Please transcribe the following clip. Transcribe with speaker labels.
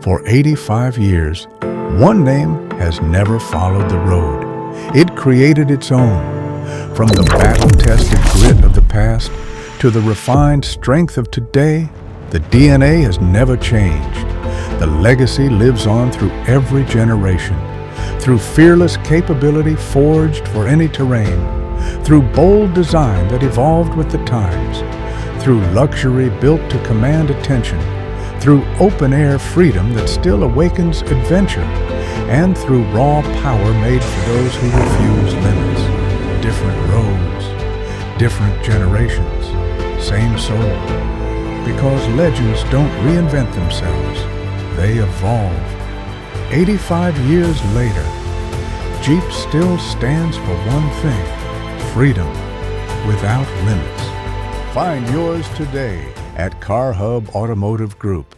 Speaker 1: For 85 years, one name has never followed the road. It created its own. From the battle-tested grit of the past to the refined strength of today, the DNA has never changed. The legacy lives on through every generation, through fearless capability forged for any terrain, through bold design that evolved with the times, through luxury built to command attention, through open-air freedom that still awakens adventure, and through raw power made for those who refuse limits. Different roads, different generations, same soul. Because legends don't reinvent themselves, they evolve. 85 years later, Jeep still stands for one thing: freedom without limits. Find yours today at CarHub Automotive Group.